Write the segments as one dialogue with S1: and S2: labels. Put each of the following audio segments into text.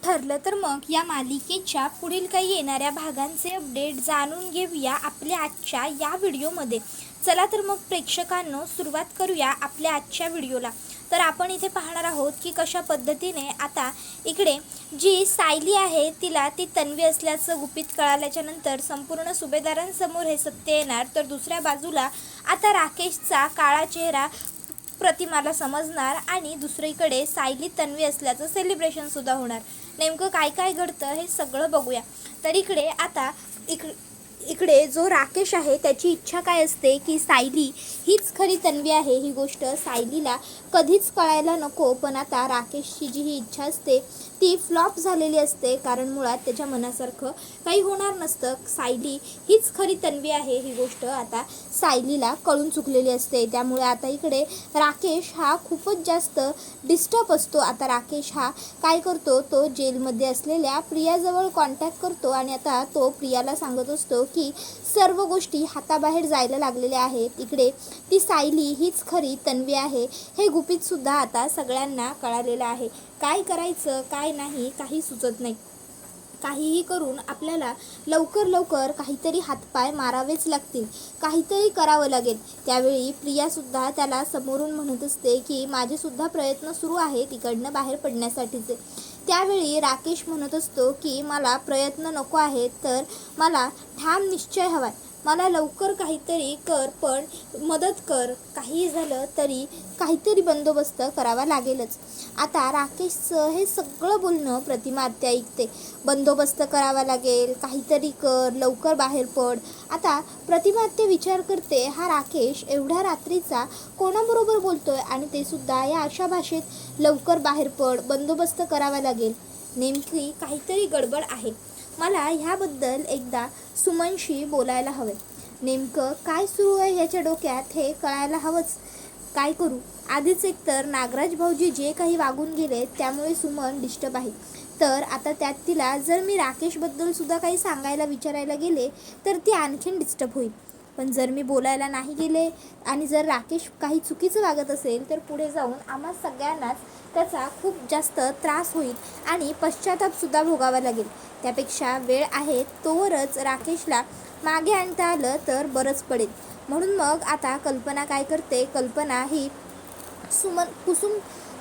S1: ठरलं तर मग या मालिकेच्या पुढील काही येणाऱ्या भागांचे अपडेट जाणून घेऊया आपल्या आजच्या या व्हिडिओमध्ये. चला तर मग प्रेक्षकांनो, सुरुवात करूया आपल्या आजच्या व्हिडिओला. तर आपण इथे पाहणार आहोत की कशा पद्धतीने आता इकडे जी सायली आहे तिला ती तन्वी असल्याचं गुपित कळाल्याच्या नंतर संपूर्ण सुभेदारांसमोर हे सत्य येणार. तर दुसऱ्या बाजूला आता राकेशचा काळा चेहरा प्रतिमाला समजणार आणि दुसरीकडे सायली तन्वी असल्याचं सेलिब्रेशनसुद्धा होणार. नेमकं काय काय घडतं हे सगळं बघूया. तर इकडे आता इकडे जो राकेश आहे त्याची इच्छा काय असते की सायली हीच खरी तन्वी आहे. ही गोष्ट सायलीला कधीच कळायला नको, पण आता राकेशची जी ही इच्छा असते ती फ्लॉप झालेली असते, कारण मुळात त्याच्या मनासारखं काही होणार नसतं. सायली हीच खरी तन्वी आहे ही गोष्ट आता सायलीला कळून चुकलेली असते. त्यामुळे आता इकडे राकेश हा खूपच जास्त डिस्टर्ब असतो. आता राकेश हा काय करतो, तो जेलमध्ये असलेल्या प्रियाजवळ कॉन्टॅक्ट करतो आणि आता तो प्रियाला सांगत असतो की सर्व गोष्टी हाताबाहेर जायला लागलेल्या आहेत. इकडे ती सायली हीच खरी तन्वी आहे हे गुपितसुद्धा आता सगळ्यांना कळालेलं आहे. काय करायचं काय नाही काही सुचत नाही. काहीही करून आपल्याला लवकर काहीतरी हातपाय मारावेच लागतील, काहीतरी करावं लागेल. त्यावेळी प्रियासुद्धा त्याला समोरून म्हणत असते की माझेसुद्धा प्रयत्न सुरू आहेत इकडनं बाहेर पडण्यासाठीचे. त्यावेळी राकेश म्हणत असतो की मला प्रयत्न नको आहेत, तर मला ठाम निश्चय हवा आहे. मला लवकर काहीतरी कर, पण मदत कर. काही झालं तरी काहीतरी बंदोबस्त करावा लागेलच. आता राकेशचं हे सगळं बोलणं प्रतिमा आत्या ऐकते. बंदोबस्त करावा लागेल, काहीतरी कर, लवकर बाहेर पड. आता प्रतिमा आत्या विचार करते, हा राकेश एवढ्या रात्रीचा कोणाबरोबर बोलतोय आणि ते सुद्धा या अशा भाषेत, लवकर बाहेर पड, बंदोबस्त करावा लागेल. नेमकी काहीतरी गडबड आहे. मला ह्याबद्दल एकदा सुमनशी बोलायला हवे. नेमकं काय सुरू आहे ह्याच्या डोक्यात हे कळायला हवंच. काय करू, आधीच एकतर नागराज भाऊजी जे काही वागून गेले त्यामुळे सुमन डिस्टर्ब आहे. तर आता त्यात तिला जर मी राकेशबद्दल सुद्धा काही सांगायला विचारायला गेले तर ती आणखीन डिस्टर्ब होईल. पण जर मी बोलायला नाही गेले आणि जर राकेश काही चुकीचं वागत असेल तर पुढे जाऊन आम्हा सगळ्यांनाच त्याचा खूप जास्त त्रास होईल आणि पश्चातापसुद्धा भोगावा लागेल. त्यापेक्षा वेळ आहे तोवरच राकेशला मागे आणता आलं तर बरंच पडेल. म्हणून मग आता कल्पना काय करते, कल्पना ही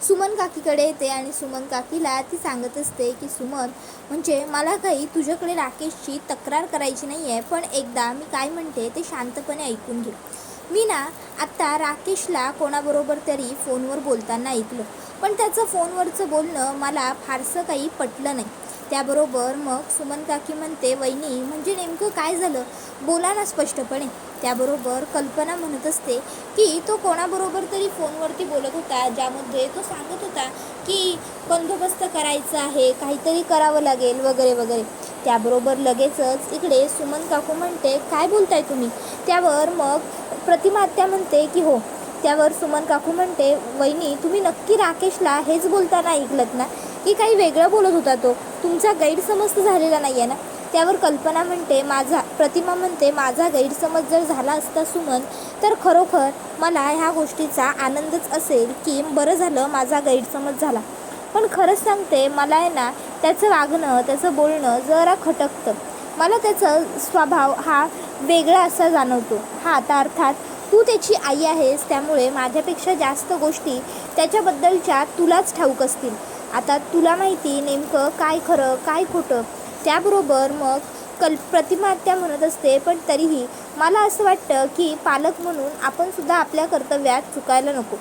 S1: सुमन काकीकडे येते आणि सुमन काकीला ती सांगत असते की सुमन, म्हणजे मला काही तुझ्याकडे राकेशची तक्रार करायची नाही आहे, पण एकदा मी काय म्हणते ते शांतपणे ऐकून घे. मी ना आत्ता राकेशला कोणाबरोबर तरी फोनवर बोलताना ऐकलं, पण त्याचं फोनवरचं बोलणं मला फारसं काही पटलं नाही. त्याबरोबर मग सुमन काकी म्हणते, वहिनी म्हणजे नेमकं काय झालं, बोला ना स्पष्टपणे. त्याबरोबर कल्पना म्हणत असते की तो कोणाबरोबर तरी फोनवरती बोलत होता, ज्यामध्ये तो सांगत होता की बंदोबस्त करायचा आहे, काहीतरी करावं लागेल वगैरे वगैरे. त्याबरोबर लगेचच इकडे सुमन काकू म्हणते, काय बोलताय तुम्ही. त्यावर मग प्रतिमा आत्या म्हणते की हो. त्यावर सुमन काकू म्हणते, वहिनी तुम्ही नक्की राकेशला हेच बोलताना ऐकलत ना, की काही वेगळं बोलत होता तो, तुमचा गैरसमज झालेला नाही आहे ना. त्यावर कल्पना म्हणते, प्रतिमा म्हणते माझा गैरसमज जर झाला असता सुमन, तर खरोखर मला ह्या गोष्टीचा आनंदच असेल की बरं झालं माझा गैरसमज झाला. पण खरंच सांगते, मला आहे ना त्याचं वागणं, त्याचं बोलणं जरा खटकतं. मला त्याचा स्वभाव हा वेगळा असा जाणवतो. हा आता अर्थात तू त्याची आई आहेस, त्यामुळे माझ्यापेक्षा जास्त गोष्टी त्याच्याबद्दलच्या तुलाच ठाऊक असतील. आता तुला माहिती नेमकं काय खरं काय खोटं. त्याबरोबर मग प्रतिमा आत्या म्हणत असते, पण तरीही मला असं वाटतं की पालक म्हणून आपणसुद्धा आपल्या कर्तव्यात चुकायला नको.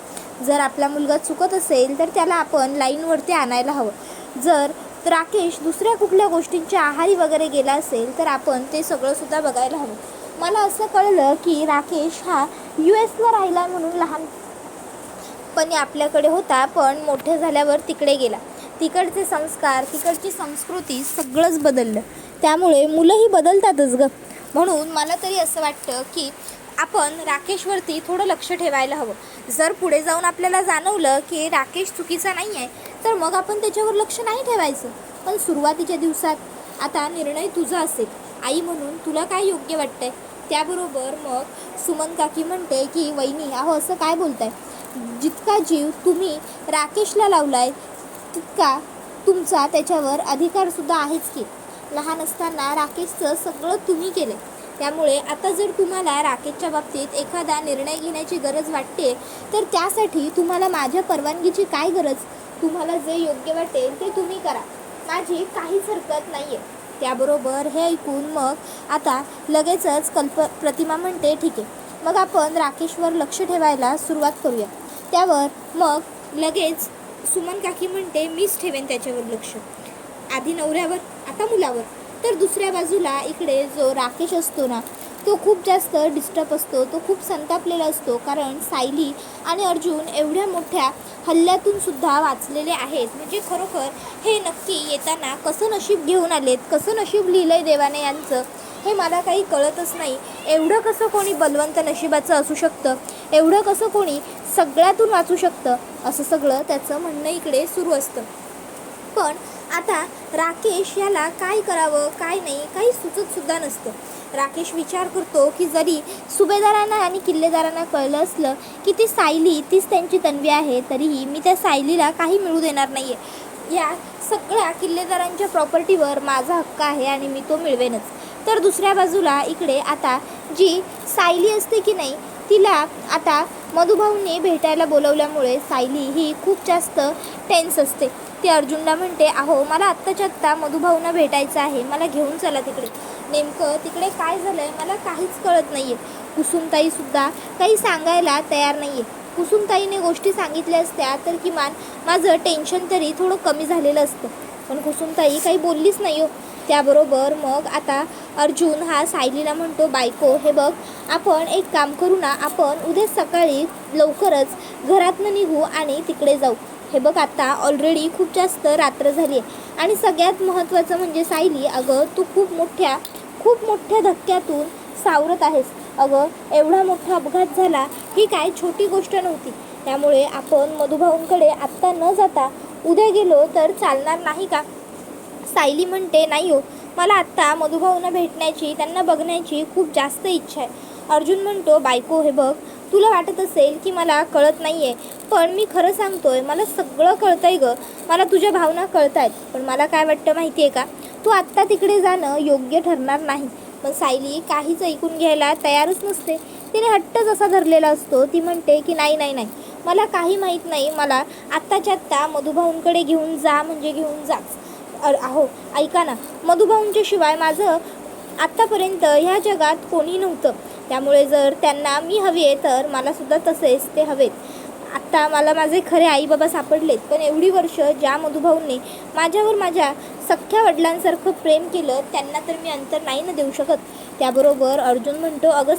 S1: जर आपला मुलगा चुकत असेल तर त्याला आपण लाईनवरती आणायला हवं. जर राकेश दुसऱ्या कुठल्या गोष्टींच्या आहारी वगैरे गेला असेल तर आपण ते सगळंसुद्धा बघायला हवं. मला असं कळलं की राकेश हा US राहिला म्हणून लहानपणी आपल्याकडे होता, पण मोठे झाल्यावर तिकडे गेला. तिकडचे संस्कार, तिकडची संस्कृती सगळंच बदललं. त्यामुळे मुलंही बदलतातच ग. म्हणून मला तरी असं वाटतं की आपण राकेशवरती थोडं लक्ष ठेवायला हवं. जर पुढे जाऊन आपल्याला जाणवलं की राकेश चुकीचा नाही आहे तर मग आपण त्याच्यावर लक्ष नाही ठेवायचं. पण सुरुवातीच्या दिवसात आता निर्णय तुझा असेल, आई म्हणून तुला काय योग्य वाटतंय. त्याबरोबर मग सुमन काकी म्हणते की वहिनी अहो असं काय बोलताय, जितका जीव तुम्ही राकेशला लावलाय तितका तुमचा त्याच्यावर अधिकारसुद्धा आहेच की. लहान असताना राकेशचं सगळं तुम्ही केलं. त्यामुळे आता जर तुम्हाला राकेशच्या बाबतीत एखादा निर्णय घेण्याची गरज वाटते तर त्यासाठी तुम्हाला माझ्या परवानगीची काय गरज. तुम्हाला जे योग्य वाटेल ते तुम्ही करा, माझी काहीच हरकत नाही आहे. त्याबरोबर हे ऐकून मग आता लगेचच प्रतिमा म्हणते ठीक आहे, मग आपण राकेशवर लक्ष ठेवायला सुरुवात करूया. त्यावर मग लगेच सुमन काकी म्हणते मीच ठेवेन त्याच्यावर लक्ष, आधी नवऱ्यावर आता मुलावर. तर दुसऱ्या बाजूला इकडे जो राकेश असतो ना, तो खूप जास्त डिस्टर्ब असतो, तो खूप संतापलेला असतो. कारण सायली आणि अर्जुन एवढ्या मोठ्या हल्ल्यातून सुद्धा वाचलेले आहेत. म्हणजे खरोखर हे नक्की येताना कसं नशीब घेऊन आलेत, कसं नशीब लिहिलं आहे देवाने यांचं, हे मला काही कळतच नाही. एवढं कसं कोणी बलवंत नशिबाचं असू शकतं, एवढं कसं कोणी सगळ्यातून वाचू शकतं, असं सगळं त्याचं म्हणणं इकडे सुरू असतं. पण आता राकेश याला काय करावं काय नाही काही सुचतसुद्धा नसतं. राकेश विचार करतो की जरी सुभेदारांना आणि किल्लेदारांना कळलं असलं की ती सायली तीच त्यांची तन्वी आहे, तरीही मी त्या सायलीला काही मिळू देणार नाही आहे. या सगळ्या किल्लेदारांच्या प्रॉपर्टीवर माझा हक्क आहे आणि मी तो मिळवेनच. तर दुसऱ्या बाजूला इकडे आता जी सायली असते की नाही, तिला आता मधुभाऊंनी भेटायला बोलवल्यामुळे सायली ही खूप जास्त टेन्स असते. ती अर्जुनला म्हणते अहो मला आत्ताच्या आत्ता मधुभाऊंना भेटायचं आहे, मला घेऊन चला तिकडे. नेमकं तिकडे काय झालं आहे मला काहीच कळत नाही आहे. कुसुमताईसुद्धा काही सांगायला तयार नाही आहे. कुसुमताईने गोष्टी सांगितल्या असत्या तर किमान माझं टेन्शन तरी थोडं कमी झालेलं असतं. पण कुसुमताई काही बोललीच नाही हो. त्याबरोबर मग आता अर्जुन हा सायलीला म्हणतो बायको हे बघ, आपण एक काम करू ना, आपण उद्या सकाळी लवकरच घरातनं निघू आणि तिकडे जाऊ. हे बघ आता ऑलरेडी खूप जास्त रात्र झाली आहे आणि सगळ्यात महत्त्वाचं म्हणजे सायली, अगं तू खूप मोठ्या धक्क्यातून सावरत आहेस. अगं एवढा मोठा अपघात झाला ही काय छोटी गोष्ट नव्हती. त्यामुळे आपण मधुभाऊंकडे आत्ता न जाता उद्या गेलो तर चालणार नाही का. सायली म्हणते नाही हो, मला आत्ता मधुभाऊंना भेटण्याची त्यांना बघण्याची खूप जास्त इच्छा आहे. अर्जुन म्हणतो बायको हे बघ, तुला वाटत असेल की मला कळत नाही आहे, पण मी खरं सांगतोय मला सगळं कळतं आहे गं, मला तुझ्या भावना कळत आहेत. पण मला काय वाटतं माहिती आहे का, तू आत्ता तिकडे जाणं योग्य ठरणार नाही. पण सायली काहीच ऐकून घ्यायला तयारच नसते. तिने हट्टच असा धरलेला असतो. ती म्हणते की नाही नाही नाही, मला काही माहीत नाही, मला आत्ताच्या आत्ता मधुभाऊंकडे घेऊन जा म्हणजे घेऊन जाच. अहो ऐका ना, मधुभाऊंच्या शिवाय माझं आत्तापर्यंत ह्या जगात कोणी नव्हतं. त्यामुळे जर त्यांना मी हवी आहे तर मलासुद्धा तसेच ते हवेत. आत्ता मला माझे खरे आईबाबा सापडलेत, पण एवढी वर्ष ज्या मधुभाऊंनी माझ्यावर माझ्या सख्ख्या वडिलांसारखं प्रेम केलं त्यांना तर मी अंतर नाही ना देऊ शकत. त्याबरोबर अर्जुन म्हणतो अगं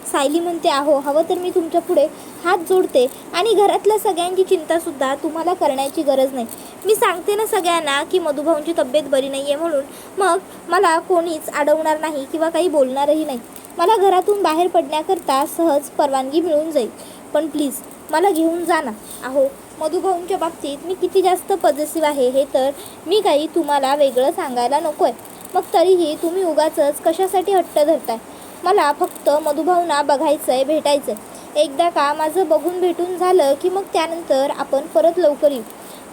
S1: सायली म्हणते अहो हवं तर मी तुमच्या पुढे हात जोडते आणि घरातल्या सगळ्यांची चिंतासुद्धा तुम्हाला करण्याची गरज नाही. मी सांगते ना सगळ्यांना की मधुभाऊंची तब्येत बरी नाही आहे म्हणून, मग मला कोणीच अडवणार नाही किंवा काही बोलणारही नाही. मला घरातून बाहेर पडण्याकरता सहज परवानगी मिळून जाईल, पण प्लीज मला घेऊन जा ना. अहो मधुभाऊंच्या बाबतीत मी किती जास्त पॉझिटिव्ह आहे हे तर मी काही तुम्हाला वेगळं सांगायला नको आहे. मग तरीही तुम्ही उगाचच कशासाठी हट्ट धरताय. मला फक्त मधुभाऊंना बघायचं आहे, भेटायचं आहे. एकदा का माझं बघून भेटून झालं की मग त्यानंतर आपण परत लवकर येऊ,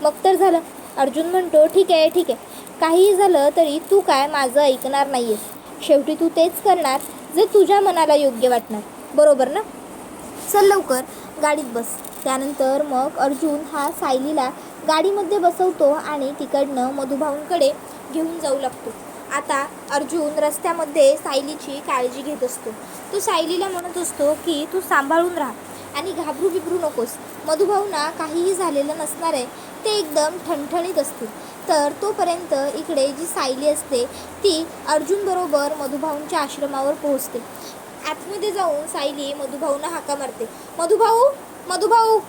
S1: मग तर झालं. अर्जुन म्हणतो ठीक आहे, काहीही झालं तरी तू काय माझं ऐकणार नाही आहेस. शेवटी तू तेच करणार जे तुझ्या मनाला योग्य वाटणार, बरोबर ना. चल लवकर गाडीत बस. त्यानंतर मग अर्जुन हा सायलीला गाडीमध्ये बसवतो आणि तिकडनं मधुभाऊंकडे घेऊन जाऊ लागतो. आता अर्जुन रस्त्यामध्ये सायलीची काळजी घेत असतो. तो सायलीला म्हणत असतो की तू सांभाळून राहा आणि घाबरू बिबरू नकोस. मधुभाऊंना काहीही झालेलं नसणार आहे, ते एकदम ठणठणीत असतील. तर तोपर्यंत इकडे जी सायली असते ती अर्जुनबरोबर मधुभाऊंच्या आश्रमावर पोहोचते. आतमध्ये जाऊन सायली मधुभाऊंना हाका मारते, मधुभाऊ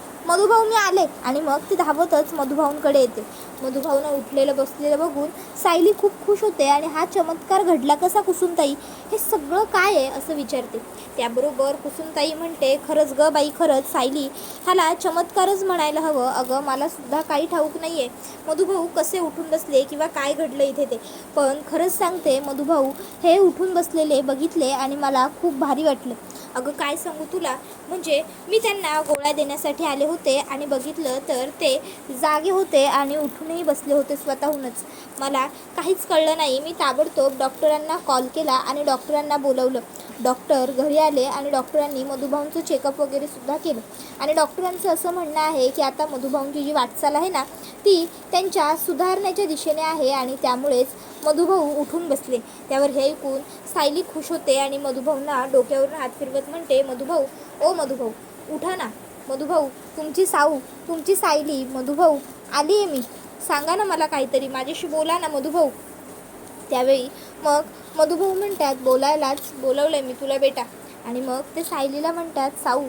S1: मी आले. आणि मग ती धावतच मधुभाऊंकडे येते. मधुभाऊंना उठलेलं बसलेलं बघून सायली खूप खुश होते आणि हा चमत्कार घडला कसा कुसुमताई, हे सगळं काय आहे असं विचारते. त्याबरोबर कुसुमताई म्हणते खरंच ग बाई, खरंच सायली ह्याला चमत्कारच म्हणायला हवं. अगं मलासुद्धा काही ठाऊक नाही आहे मधुभाऊ कसे उठून बसले किंवा काय घडलं इथे ते, पण खरंच सांगते मधुभाऊ हे उठून बसलेले बघितले आणि मला खूप भारी वाटलं. अगं काय सांगू तुला, म्हणजे मी त्यांना गोळ्या देण्यासाठी आले होते आणि बघितलं तर ते जागे होते आणि उठूनही बसले होते स्वतःहूनच. मला काहीच कळलं नाही. मी ताबडतोब डॉक्टरांना कॉल केला आणि डॉक्टरांना बोलवलं. डॉक्टर घरी आले आणि डॉक्टरांनी मधुभाऊंचं चेकअप वगैरे सुद्धा केलं आणि डॉक्टरांचं असं म्हणणं आहे की आता मधुभाऊंची जी वाटचाल आहे ना ती त्यांच्या सुधारण्याच्या दिशेने आहे आणि त्यामुळेच मधुभाऊ उठून बसले. त्यावर हे ऐकून सायली खुश होते आणि मधुभाऊंना डोक्यावरून हात फिरवत म्हणते, मधुभाऊ, ओ मधुभाऊ, उठा ना. मधुभाऊ, तुमची साऊ, तुमची सायली. मधुभाऊ, आली आहे मी. सांगा ना मला काहीतरी, माझ्याशी बोला ना मधुभाऊ. त्यावेळी मग मधुभाऊ म्हणतात, बोलायलाच बोलवलं आहे मी तुला बेटा. आणि मग ते सायलीला म्हणतात, साऊ,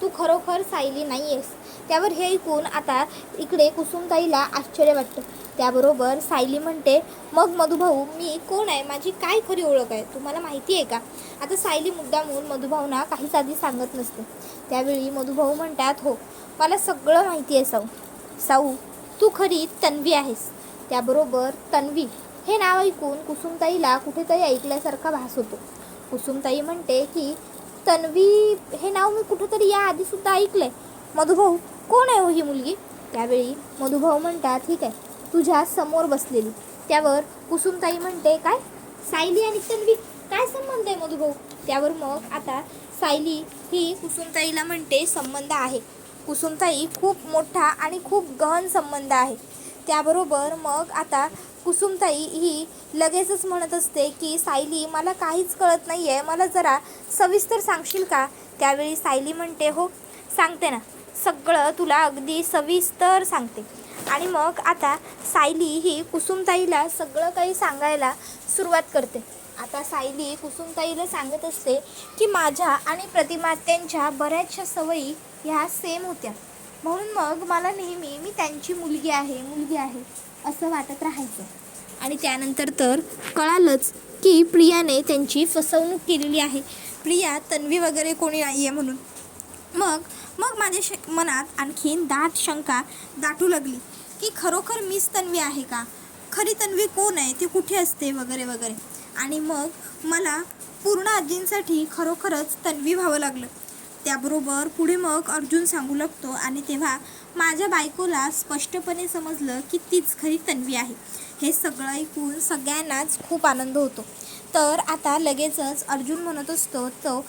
S1: तू खरोखर सायली नाही आहेस. त्यावर हे ऐकून आता इकडे कुसुमताईला आश्चर्य वाटतं. त्याबरोबर सायली म्हणते, मग मधुभाऊ मी कोण आहे, माझी काय खरी ओळख आहे, तुम्हाला माहिती आहे का? आता सायली मुद्दामून मधुभाऊंना काहीच आधी सांगत नसते. त्यावेळी मधुभाऊ म्हणतात, हो, मला सगळं माहिती आहे साऊ. साऊ, तू खरी तन्वी आहेस. त्याबरोबर तन्वी हे नाव ऐकून कुसुमताईला कुठेतरी ऐकल्यासारखा भास होतो. कुसुमताई म्हणते की तन्वी हे नाव मी कुठेतरी या आधीसुद्धा ऐकलं आहे. मधुभाऊ, कोण आहे हो ही मुलगी? त्यावेळी मधुभाऊ म्हणतात, ठीक आहे, तुझ्या समोर बसलेली. त्यावर कुसुमताई म्हणते, काय सायली आणि तन्वी काय संबंध आहे मधुभाऊ? त्यावर मग आता सायली ही कुसुमताईला म्हणते, संबंध आहे कुसुमताई, खूप मोठा आणि खूप गहन संबंध आहे. त्याबरोबर मग आता कुसुमताई ही लगेचच म्हणत असते की सायली, मला काहीच कळत नाही आहे, मला जरा सविस्तर सांगशील का? त्यावेळी सायली म्हणते, हो सांगते ना, सगळं तुला अगदी सविस्तर सांगते. आणि मग आता सायली ही कुसुमताईला सगळं काही सांगायला सुरुवात करते. आता सायली कुसुमताईला सांगत असते की माझ्या आणि प्रतिमात्यांच्या बऱ्याचशा सवयी ह्या सेम होत्या, म्हणून मग मला नेहमी मी त्यांची मुलगी आहे असं वाटत राहायचं. आणि त्यानंतर तर कळालंच की प्रियाने त्यांची फसवणूक केलेली आहे. प्रिया तन्वी वगैरे कोणी नाही आहे म्हणून. मग माझ्या मनात आणखीन दाट शंका दाटू लागली की खरोखर मीच तन्वी आहे का? खरी तन्वी कोण आहे, ती कुठे असते वगैरे वगैरे. आणि मग मला पूर्ण आजींसाठी खरोखरच तन्वी व्हावं लागलं. त्याबरोबर पुढे मग अर्जुन सांगू लागतो आणि तेव्हा माझ्या बायकोला स्पष्टपणे समजलं की तीच खरी तन्वी आहे. हे सगळं ऐकून सगळ्यांनाच खूप आनंद होतो. तर आता लगेचच अर्जुन म्हणत असतो, तो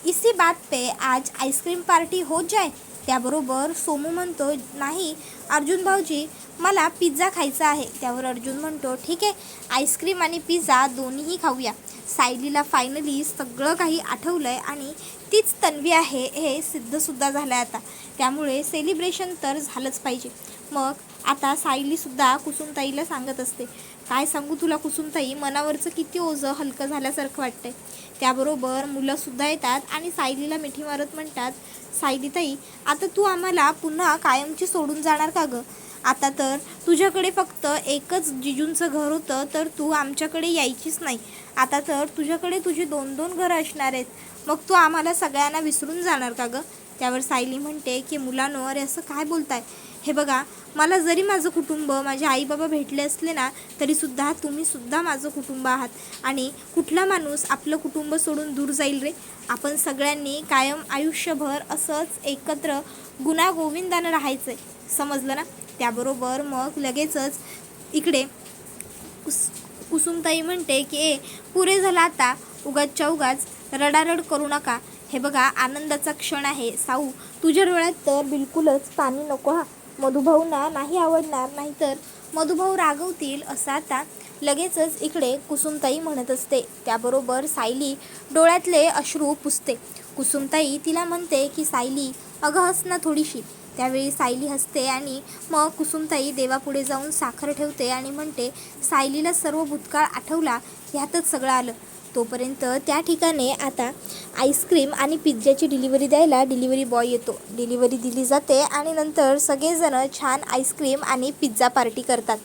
S1: इसी बात पे आज आईस्क्रीम पार्टी हो जाए. त्याबरोबर सोमू म्हणतो, नाही अर्जुन भाऊजी, मला पिझ्झा खायचा आहे. त्यावर अर्जुन म्हणतो, ठीक आहे, आईस्क्रीम आणि पिझ्झा दोन्हीही खाऊया. सायलीला फायनली सगळं काही आठवलं आहे आणि तीच तन्वी आहे हे सिद्धसुद्धा झालं आहे आता. त्यामुळे सेलिब्रेशन तर झालंच पाहिजे. मग आता सायलीसुद्धा कुसुमताईला सांगत असते, काय सांगू तुला कुसुमताई, मनावरचं किती ओझं हलकं झाल्यासारखं वाटतंय. त्याबरोबर मुलंसुद्धा येतात आणि सायलीला मिठी मारत म्हणतात, सायलीताई, आता तू आम्हाला पुन्हा कायमची सोडून जाणार का गं? आता तर तुझ्याकडे फक्त एकच जिजूंचं घर होतं तर तू आमच्याकडे यायचीच नाही. आता तर तुझ्याकडे तुझी 2-2 घरं असणार आहेत. मग तू आम्हाला सगळ्यांना विसरून जाणार का गं? त्यावर सायली म्हणते की मुलांनो, अरे असं काय बोलताय? हे बघा, मला जरी माझं कुटुंब, माझे आई बाबा भेटले असले ना तरीसुद्धा तुम्हीसुद्धा माझं कुटुंब आहात. आणि कुठला माणूस आपलं कुटुंब सोडून दूर जाईल रे? आपण सगळ्यांनी कायम आयुष्यभर असंच एकत्र गुण्यागोविंदानं राहायचं आहे, समजलं ना? त्याबरोबर मग लगेचच इकडे कुसुमताई म्हणते की पुरे झालं आता, उगाचच्या उगाच रडारड करू नका. हे बघा, आनंदाचा क्षण आहे. साऊ, तुझ्या डोळ्यात तर बिलकुलच पाणी नको हा. मधुभाऊंना नाही आवडणार, नाहीतर मधुभाऊ रागवतील असं आता लगेचच इकडे कुसुमताई म्हणत असते. त्याबरोबर सायली डोळ्यातले अश्रू पुसते. कुसुमताई तिला म्हणते की सायली, अगं हस ना थोडीशी. त्यावेळी सायली हसते आणि मग कुसुमताई देवापुढे जाऊन साखर ठेवते आणि म्हणते, सायलीला सर्व भूतकाळ आठवला, ह्यातच सगळं आलं. तोपर्यंत त्या ठिकाणी आता आईस्क्रीम आणि पिझ्झ्याची डिलिव्हरी द्यायला डिलिव्हरी बॉय येतो. डिलिव्हरी दिली जाते आणि नंतर सगळेजणं छान आईस्क्रीम आणि पिझ्झा पार्टी करतात.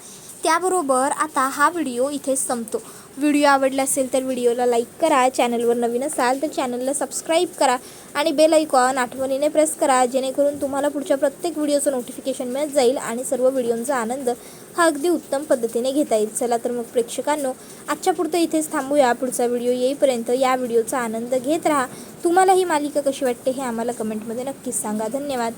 S1: त्याबरोबर आता हा व्हिडिओ इथेच संपतो. व्हिडिओ आवडला असेल तर व्हिडिओला लाईक करा, चॅनलवर नवीन असाल तर चॅनलला सबस्क्राईब करा आणि बेल आयकॉन आठवणीने प्रेस करा, जेणेकरून तुम्हाला पुढच्या प्रत्येक व्हिडिओचं नोटिफिकेशन मिळत जाईल आणि सर्व व्हिडिओंचा आनंद हा अगदी उत्तम पद्धतीने घेता येईल. चला तर मग प्रेक्षकांनो, आजच्या पुरतं इथेच थांबूया. पुढचा व्हिडिओ येईपर्यंत या व्हिडिओचा आनंद घेत राहा. तुम्हाला ही मालिका कशी वाटते हे आम्हाला कमेंटमध्ये नक्कीच सांगा. धन्यवाद.